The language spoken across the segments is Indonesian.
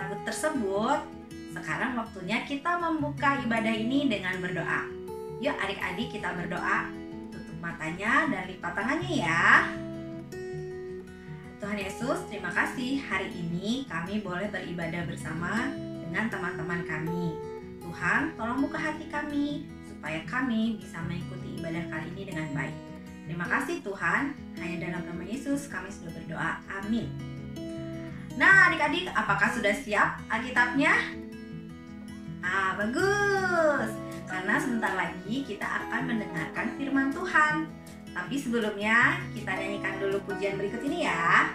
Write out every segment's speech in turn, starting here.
kabut tersebut, sekarang waktunya kita membuka ibadah ini dengan berdoa. Yuk adik-adik kita berdoa. Tutup matanya dan lipat tangannya ya. Tuhan Yesus, terima kasih hari ini kami boleh beribadah bersama dengan teman-teman kami. Tuhan, tolong buka hati kami supaya kami bisa mengikuti ibadah kali ini dengan baik. Terima kasih Tuhan, hanya dalam nama Yesus kami sudah berdoa. Amin. Nah adik-adik, apakah sudah siap Alkitabnya? Bagus. Karena sebentar lagi kita akan mendengarkan firman Tuhan. Tapi sebelumnya kita nyanyikan dulu pujian berikut ini ya.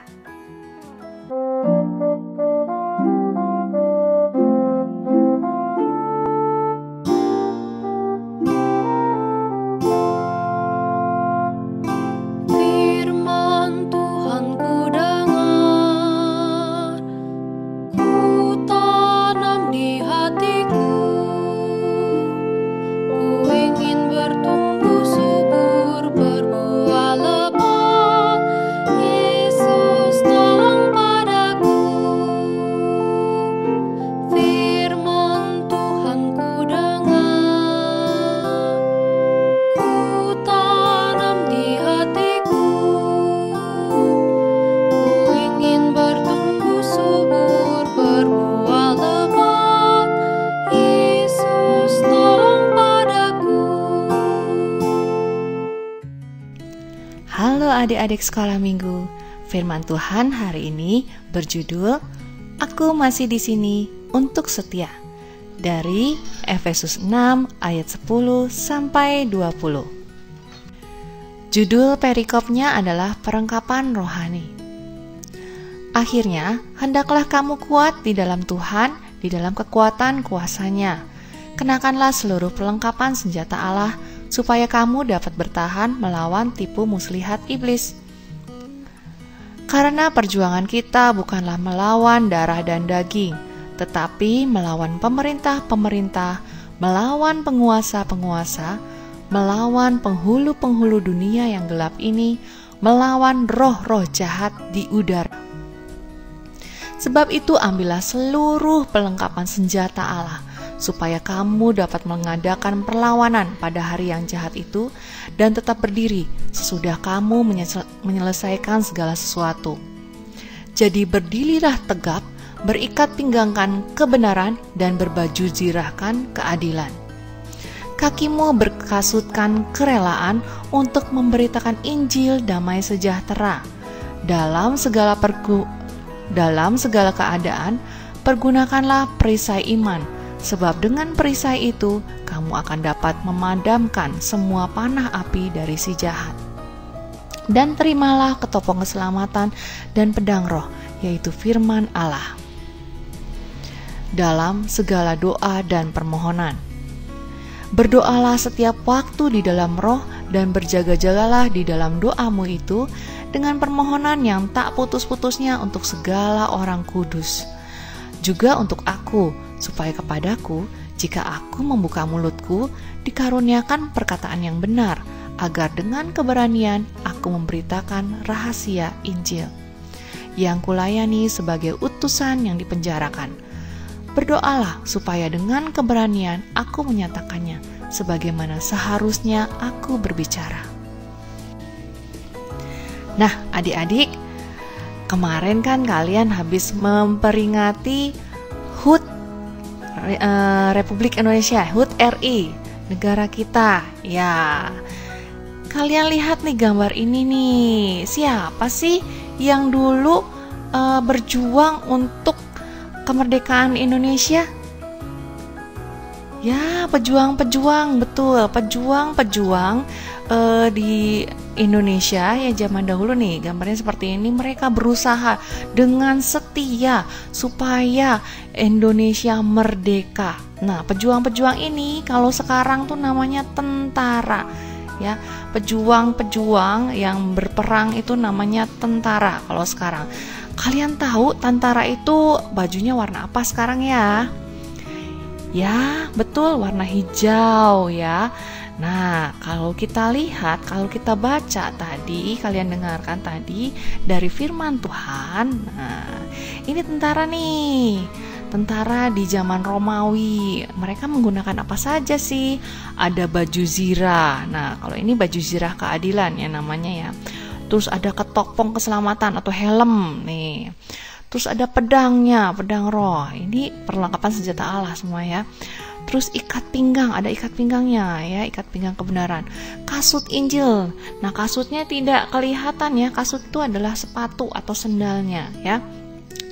Halo adik-adik sekolah minggu. Firman Tuhan hari ini berjudul Aku Masih di Sini untuk Setia. Dari Efesus 6 ayat 10 sampai 20. Judul perikopnya adalah perengkapan rohani. Akhirnya, hendaklah kamu kuat di dalam Tuhan, di dalam kekuatan kuasa-Nya. Kenakanlah seluruh perlengkapan senjata Allah supaya kamu dapat bertahan melawan tipu muslihat iblis. Karena perjuangan kita bukanlah melawan darah dan daging, tetapi melawan pemerintah-pemerintah, melawan penguasa-penguasa, melawan penghulu-penghulu dunia yang gelap ini, melawan roh-roh jahat di udara. Sebab itu ambillah seluruh perlengkapan senjata Allah, supaya kamu dapat mengadakan perlawanan pada hari yang jahat itu dan tetap berdiri sesudah kamu menyelesaikan segala sesuatu. Jadi berdirilah tegap, berikat pinggangkan kebenaran dan berbaju zirahkan keadilan. Kakimu berkasutkan kerelaan untuk memberitakan Injil damai sejahtera. Dalam segala keadaan, pergunakanlah perisai iman, sebab dengan perisai itu, kamu akan dapat memadamkan semua panah api dari si jahat. Dan terimalah ketopong keselamatan dan pedang roh, yaitu firman Allah. Dalam segala doa dan permohonan, berdoalah setiap waktu di dalam roh dan berjaga-jagalah di dalam doamu itu dengan permohonan yang tak putus-putusnya untuk segala orang kudus. Juga untuk aku, supaya kepadaku, jika aku membuka mulutku, dikaruniakan perkataan yang benar, agar dengan keberanian aku memberitakan rahasia Injil, yang kulayani sebagai utusan yang dipenjarakan. Berdoalah supaya dengan keberanian aku menyatakannya, sebagaimana seharusnya aku berbicara. Nah, adik-adik, kemarin kan kalian habis memperingati HUT Republik Indonesia, HUT RI, negara kita. Ya, kalian lihat nih gambar ini nih. Siapa sih yang dulu berjuang untuk kemerdekaan Indonesia? Ya, pejuang-pejuang, betul, pejuang-pejuang di Indonesia ya zaman dahulu nih. Gambarnya seperti ini, mereka berusaha dengan setia supaya Indonesia merdeka. Nah, pejuang-pejuang ini kalau sekarang tuh namanya tentara. Ya, pejuang-pejuang yang berperang itu namanya tentara kalau sekarang. Kalian tahu tentara itu bajunya warna apa sekarang ya? Ya, betul, warna hijau ya. Nah, kalau kita lihat, kalau kita baca tadi, kalian dengarkan tadi dari firman Tuhan. Nah, ini tentara nih. tentara di zaman Romawi. Mereka menggunakan apa saja sih? Ada baju zirah. Nah, kalau ini baju zirah keadilan ya namanya ya. Terus ada ketopong keselamatan atau helm nih. Terus ada pedangnya, pedang roh. Ini perlengkapan senjata Allah semua ya. Terus ikat pinggang, ada ikat pinggangnya ya, ikat pinggang kebenaran. Kasut Injil. Nah, kasutnya tidak kelihatan ya. Kasut itu adalah sepatu atau sendalnya ya.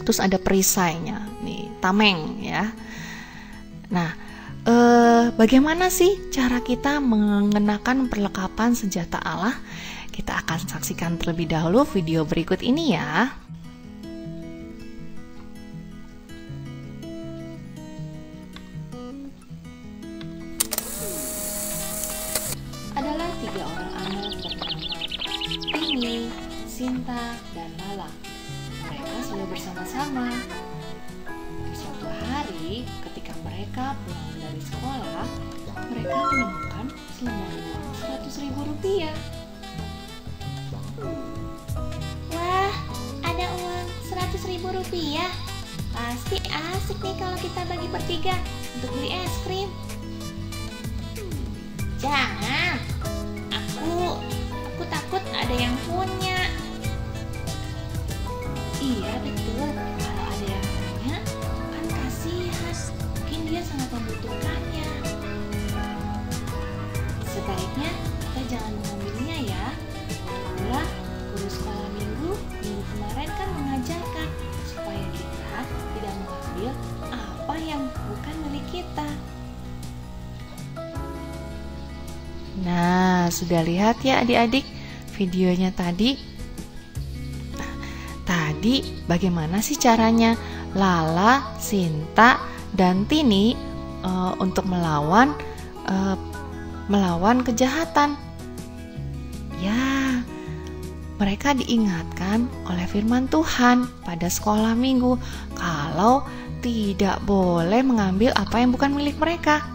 Terus ada perisainya, nih tameng ya. Nah, bagaimana sih cara kita mengenakan perlengkapan senjata Allah? Kita akan saksikan terlebih dahulu video berikut ini ya. Adalah 3 orang anak bernama Tini, Sinta, dan Lala. Mereka selalu bersama-sama. Di suatu hari, ketika mereka pulang dari sekolah, mereka menemukan selembar uang Rp100.000. Wah, ada uang Rp100.000. Pasti asik nih kalau kita bagi bertiga untuk beli es krim. Jangan, aku takut ada yang punya. Iya betul, kalau ada yang punya kan kasihan, mungkin dia sangat membutuhkannya. Sebaiknya kita jangan mengambilnya ya. Itulah guru sekolah minggu kemarin kan mengajarkan supaya kita tidak mengambil apa yang bukan milik kita. Nah, sudah lihat ya adik-adik videonya tadi? Tadi bagaimana sih caranya Lala, Sinta, dan Tini untuk melawan kejahatan? Ya, mereka diingatkan oleh firman Tuhan pada sekolah minggu kalau tidak boleh mengambil apa yang bukan milik mereka.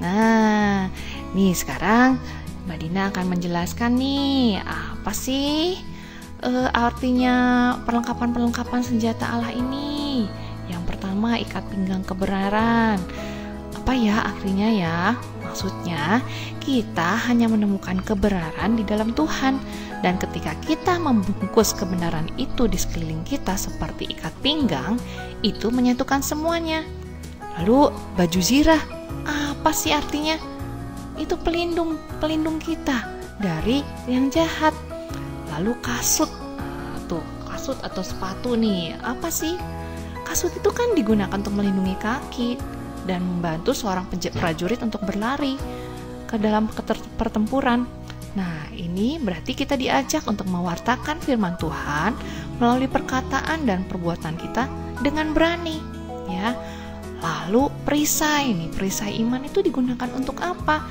Nah, nih sekarang Mbak Dina akan menjelaskan nih apa sih artinya perlengkapan senjata Allah ini. Yang pertama, ikat pinggang kebenaran. Apa ya artinya ya? Maksudnya kita hanya menemukan kebenaran di dalam Tuhan, dan ketika kita membungkus kebenaran itu di sekeliling kita seperti ikat pinggang, itu menyatukan semuanya. Lalu baju zirah, apa sih artinya? Itu pelindung kita dari yang jahat. Lalu kasut, kasut atau sepatu nih, apa sih? Kasut itu kan digunakan untuk melindungi kaki dan membantu seorang prajurit untuk berlari ke dalam pertempuran. Nah, ini berarti kita diajak untuk mewartakan firman Tuhan melalui perkataan dan perbuatan kita dengan berani, ya. Lalu perisai nih, perisai iman itu digunakan untuk apa?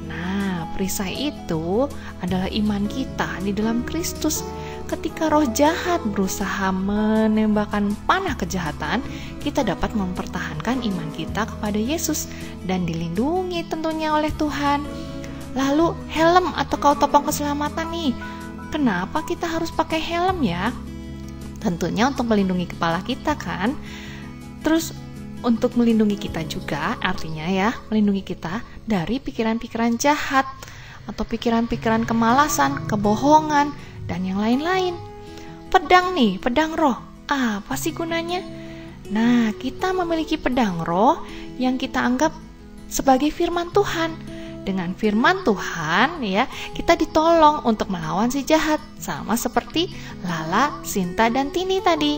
Nah, perisai itu adalah iman kita di dalam Kristus. Ketika roh jahat berusaha menembakkan panah kejahatan, kita dapat mempertahankan iman kita kepada Yesus dan dilindungi tentunya oleh Tuhan. Lalu helm atau topeng keselamatan nih. Kenapa kita harus pakai helm ya? Tentunya untuk melindungi kepala kita kan. Terus untuk melindungi kita juga, artinya ya, melindungi kita dari pikiran-pikiran jahat atau pikiran-pikiran kemalasan, kebohongan, dan yang lain-lain. Pedang nih, pedang roh, apa sih gunanya? Nah, kita memiliki pedang roh yang kita anggap sebagai firman Tuhan. Dengan firman Tuhan ya, kita ditolong untuk melawan si jahat, sama seperti Lala, Sinta, dan Tini tadi.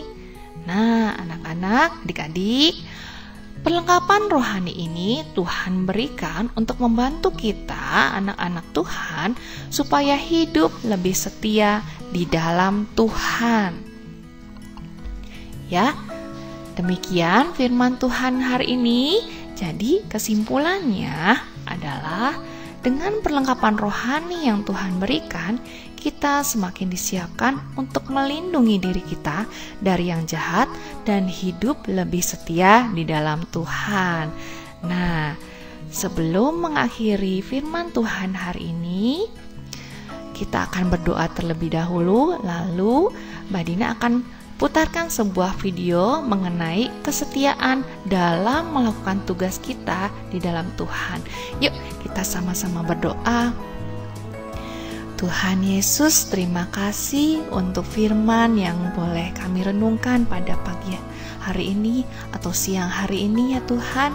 Nah, anak-anak, adik-adik, perlengkapan rohani ini Tuhan berikan untuk membantu kita, anak-anak Tuhan, supaya hidup lebih setia di dalam Tuhan. Ya, demikian firman Tuhan hari ini. Jadi kesimpulannya adalah dengan perlengkapan rohani yang Tuhan berikan, kita semakin disiapkan untuk melindungi diri kita dari yang jahat dan hidup lebih setia di dalam Tuhan. Nah, sebelum mengakhiri firman Tuhan hari ini, kita akan berdoa terlebih dahulu, lalu Mbak Dina akan putarkan sebuah video mengenai kesetiaan dalam melakukan tugas kita di dalam Tuhan. Yuk kita sama-sama berdoa. Tuhan Yesus, terima kasih untuk firman yang boleh kami renungkan pada pagi hari ini atau siang hari ini ya Tuhan.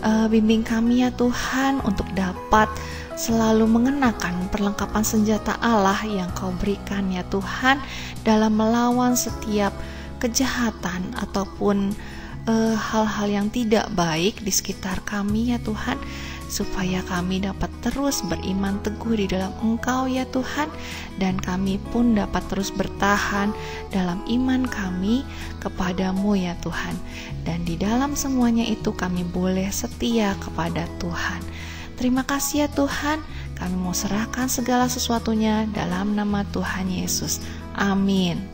Bimbing kami ya Tuhan untuk dapat selalu mengenakan perlengkapan senjata Allah yang Kau berikan ya Tuhan, dalam melawan setiap kejahatan ataupun hal-hal yang tidak baik di sekitar kami ya Tuhan, supaya kami dapat terus beriman teguh di dalam Engkau ya Tuhan, dan kami pun dapat terus bertahan dalam iman kami kepadamu ya Tuhan. Dan di dalam semuanya itu kami boleh setia kepada Tuhan. Terima kasih ya Tuhan, kami mau serahkan segala sesuatunya dalam nama Tuhan Yesus. Amin.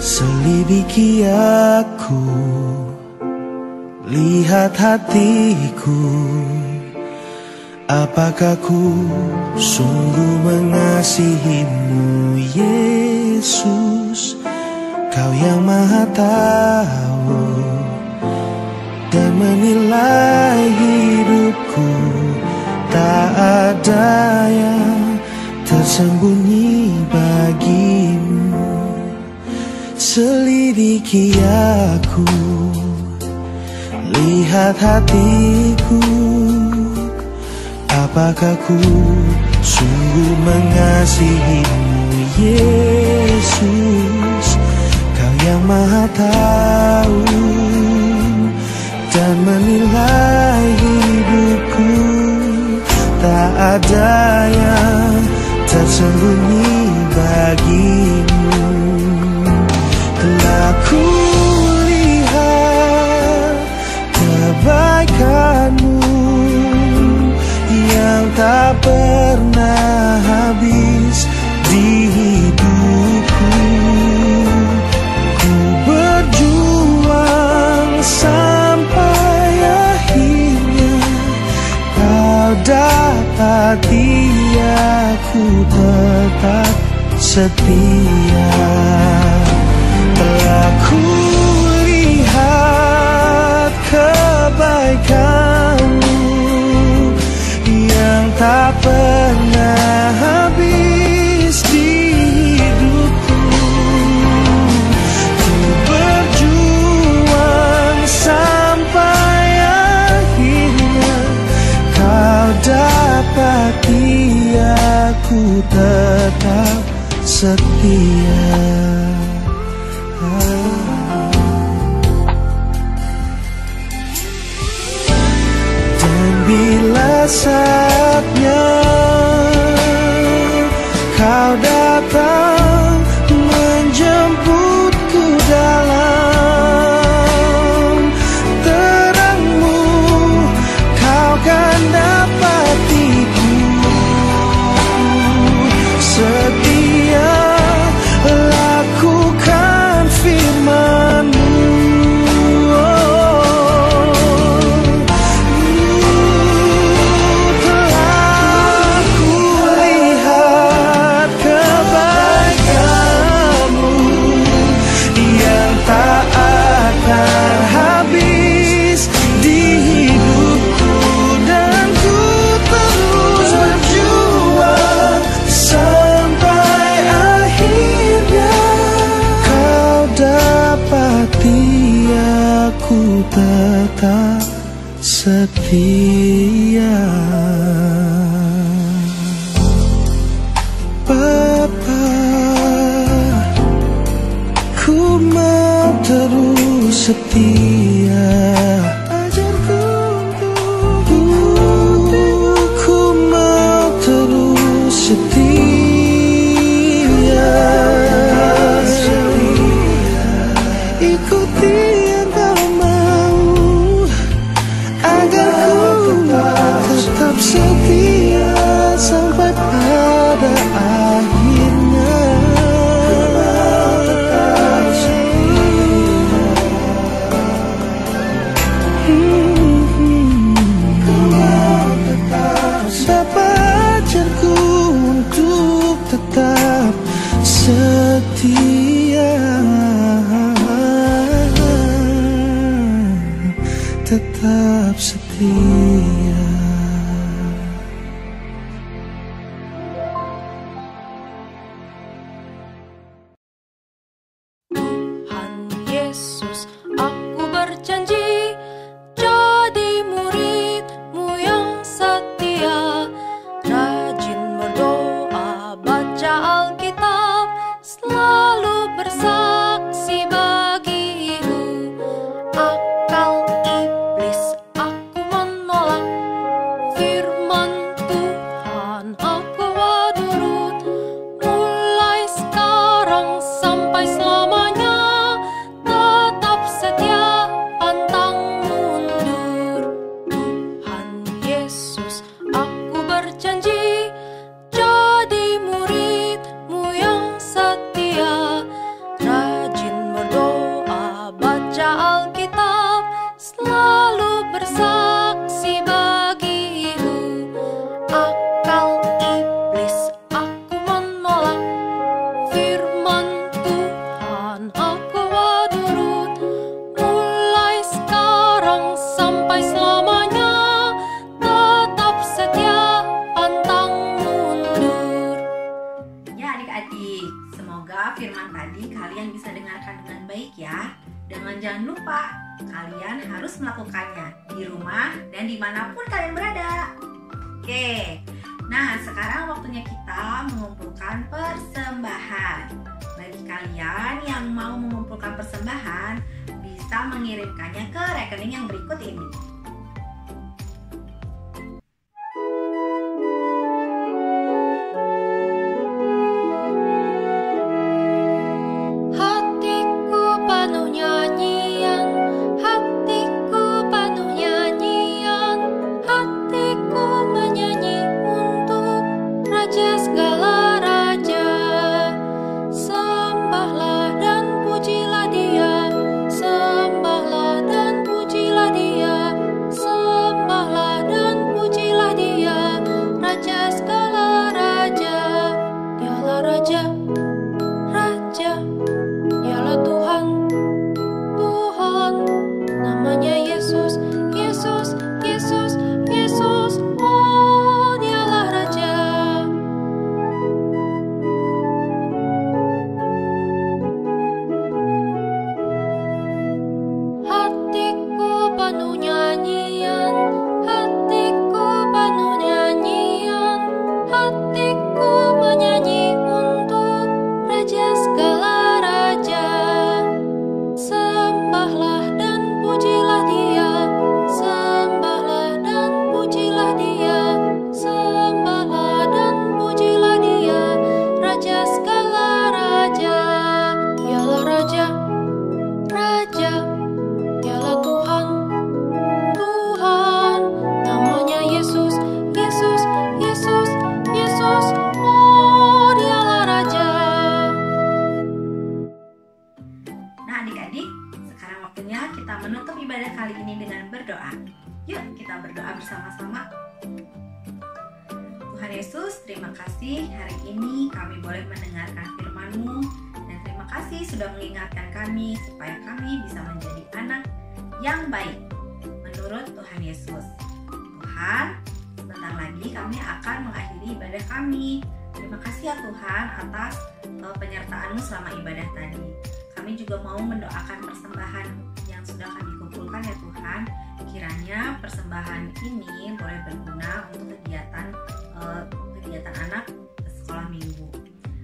Selidiki aku, lihat hatiku, apakah ku sungguh mengasihimu Yesus? Kau yang Maha Tahu dan menilai hidupku, tak ada yang tersembunyi bagimu. Selidiki aku, lihat hatiku, apakah ku sungguh mengasihimu Yesus? Kau yang Maha Tahu dan menilai hidupku, tak ada yang tersembunyi bagimu. Telah ku lihat kebaikan-Mu yang tak pernah habis di hidupku. Ku berjuang sampai akhirnya Kau dapati aku tetap setia. Telah ku lihat kebaikan-Mu yang tak pernah habis di hidupku. Ku berjuang sampai akhirnya Kau dapati aku tetap setia. Bila saatnya Kau datang menjemputku dalam terang-Mu, Kau kan dapatiku setia lakukan firman-Mu. Aku tetap setia. Bapa, ku mau terus setia. Ajarku untuk ku mau terus setia. Ikuti tetap setia sampai pada akhirnya. Pacarku untuk tetap setia, tetap setia. Tuhan Yesus, aku berjanji jadi murid-Mu yang setia, rajin berdoa, baca Alkitab, selalu bersaksi bagi-Mu. Akal iblis aku menolak, firman Tuhan aku nurut, mulai sekarang sampai selamanya, tetap setia pantang mundur. Tuhan Yesus, aku berjanji jadi murid-Mu yang setia, rajin berdoa, baca Alkitab, selalu bersaksi bagi-Mu. Akal iblis aku menolak, firman Tuhan aku nurut, mulai sekarang sampai selamanya, tetap setia pantang mundur. Ya adik-adik, semoga firman tadi kalian bisa dengarkan dengan baik ya. Dan jangan lupa, kalian harus melakukannya di rumah dan dimanapun kalian berada. Oke, nah sekarang waktunya kita mengumpulkan persembahan. Bagi kalian yang mau mengumpulkan persembahan, bisa mengirimkannya ke rekening yang berikut ini. Hatiku penuh nyanyian, hatiku penuh nyanyian, hatiku menyanyi untuk Raja segala raja. Sembahlah dan pujilah Dia, sembahlah dan pujilah Dia, sembahlah dan pujilah Dia, Raja segala raja. Dialah Raja, Raja, Dialah Tuhan, Tuhan, namanya Yesus, Yesus, Yesus, Yesus, oh Dialah Raja. Hatiku penuh nyanyian, hatiku penuh nyanyian, hatiku menyanyi untuk Raja segala raja. Sembahlah dan pujilah Dia, sembahlah dan pujilah Dia, sembahlah dan pujilah Dia, Raja segala raja. Dialah Raja, Raja, Dialah Tuhan, Tuhan, namanya Yesus, Yesus, Yesus, Yesus, oh Dialah Raja. Nah adik-adik, sekarang waktunya kita menutup ibadah kali ini dengan berdoa. Yuk kita berdoa bersama-sama. Tuhan Yesus, terima kasih hari ini kami boleh mendengarkan firman-Mu, dan terima kasih sudah mengingatkan kami supaya kami bisa menjadi anak yang baik menurut Tuhan Yesus. Tuhan, sebentar lagi kami akan mengakhiri ibadah kami. Terima kasih ya Tuhan atas penyertaan-Mu selama ibadah tadi. Kami juga mau mendoakan persembahan yang sudah kami kumpulkan ya Tuhan. Kiranya persembahan ini boleh berguna untuk kegiatan anak sekolah minggu.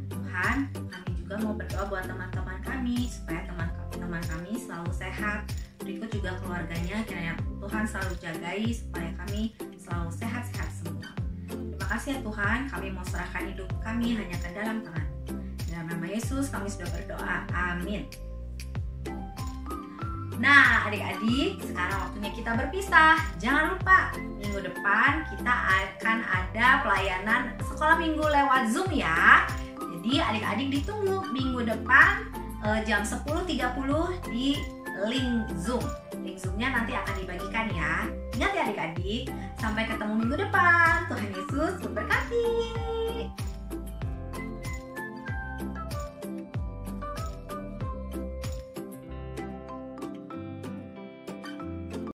Tuhan, kami juga mau berdoa buat teman-teman kami supaya teman-teman kami selalu sehat. Berikut juga keluarganya, kiranya Tuhan selalu jagai supaya kami selalu sehat-sehat semua. Terima kasih ya Tuhan, kami mau serahkan hidup kami hanya ke dalam tangan. Dalam nama Yesus kami sudah berdoa, amin. Nah adik-adik, sekarang waktunya kita berpisah. Jangan lupa, minggu depan kita akan ada pelayanan sekolah minggu lewat Zoom ya. Jadi adik-adik ditunggu minggu depan jam 10.30 di link Zoom. Link Zoom-nya nanti akan dibagikan ya. Ingat ya adik-adik, sampai ketemu minggu depan. Tuhan Yesus memberkati.